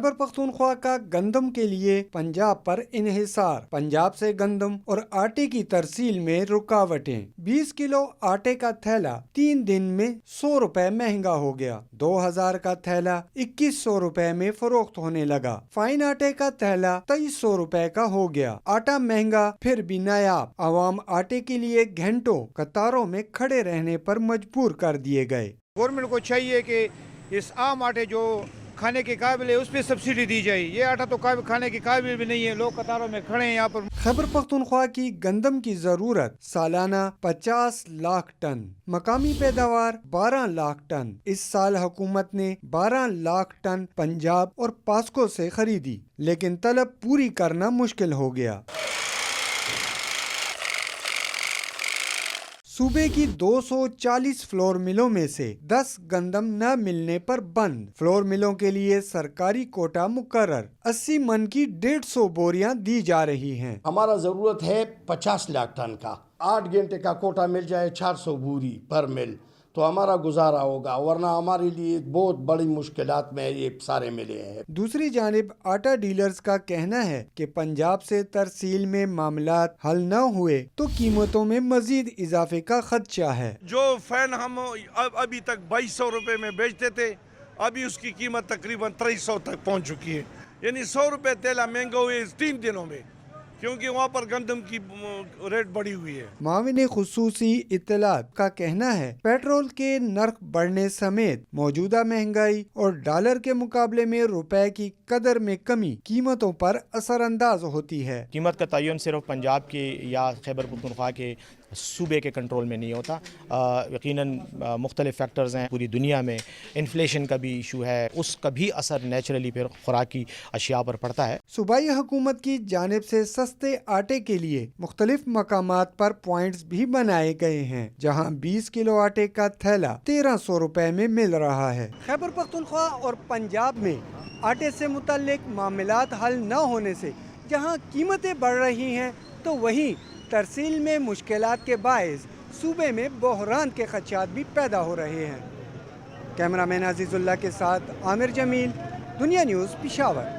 خیبر پختونخوا کا گندم کے لیے پنجاب پر انحصار، پنجاب سے گندم اور آٹے کی ترسیل میں رکاوٹیں۔ 20 کلو آٹے کا تھیلا 3 دن میں 100 روپے مہنگا ہو گیا۔ 2000 کا تھیلا 2100 روپے میں فروخت ہونے لگا۔ فائن آٹے کا تھیلا 2300 روپے کا ہو گیا۔ آٹا مہنگا پھر بھی نایاب، عوام آٹے کے لیے گھنٹوں قطاروں میں کھڑے رہنے پر مجبور کر دیے گئے۔ گورنمنٹ کو چاہیے کہ اس عام آٹے جو کھانے کے قابل ہے اس پہ سبسڈی دی جائے۔ یہ آٹا تو کھانے کے قابل بھی نہیں ہے، لوگ قطاروں میں کھڑے ہیں یہاں پر۔ خیبر پختونخوا کی گندم کی ضرورت سالانہ 50 لاکھ ٹن، مقامی پیداوار 12 لاکھ ٹن۔ اس سال حکومت نے 12 لاکھ ٹن پنجاب اور پاسکو سے خریدی، لیکن طلب پوری کرنا مشکل ہو گیا۔ صوبے کی 240 فلور ملوں میں سے 10 گندم نہ ملنے پر بند۔ فلور ملوں کے لیے سرکاری کوٹا مقرر، 80 من کی 150 بوریاں دی جا رہی ہیں۔ ہمارا ضرورت ہے 50 لاکھ ٹن کا، 8 گھنٹے کا کوٹا مل جائے 400 بوری پر مل تو ہمارا گزارا ہوگا، ورنہ ہمارے لیے بہت بڑی مشکلات میں یہ سارے ملے ہیں۔ دوسری جانب آٹا ڈیلرز کا کہنا ہے کہ پنجاب سے ترسیل میں معاملات حل نہ ہوئے تو قیمتوں میں مزید اضافے کا خدشہ ہے۔ جو فین ہم ابھی تک 2200 روپے میں بیچتے تھے، ابھی اس کی قیمت تقریباً 2300 تک پہنچ چکی ہے، یعنی 100 روپے تیلا مہنگا ہوئے اس 3 دنوں میں، کیونکہ وہاں پر گندم کی ریٹ بڑھی ہوئی ہے۔ معاون خصوصی اطلاعات کا کہنا ہے پیٹرول کے نرخ بڑھنے سمیت موجودہ مہنگائی اور ڈالر کے مقابلے میں روپے کی قدر میں کمی قیمتوں پر اثر انداز ہوتی ہے۔ قیمت کا تعین صرف پنجاب کے یا خیبر پختونخوا کے صوبے کے کنٹرول میں نہیں ہوتا، یقیناً مختلف فیکٹرز ہیں، پوری دنیا میں انفلیشن کا بھی ایشو ہے، اس کا بھی اثر نیچرلی پھر خوراکی اشیاء پر پڑتا ہے۔ صوبائی حکومت کی جانب سے سستے آٹے کے لیے مختلف مقامات پر پوائنٹس بھی بنائے گئے ہیں، جہاں 20 کلو آٹے کا تھیلا 1300 روپے میں مل رہا ہے۔ خیبر پختونخوا اور پنجاب میں آٹے سے متعلق معاملات حل نہ ہونے سے جہاں قیمتیں بڑھ رہی ہیں تو وہیں ترسیل میں مشکلات کے باعث صوبے میں بحران کے خدشات بھی پیدا ہو رہے ہیں۔ کیمرہ مین عزیز اللہ کے ساتھ عامر جمیل، دنیا نیوز، پشاور۔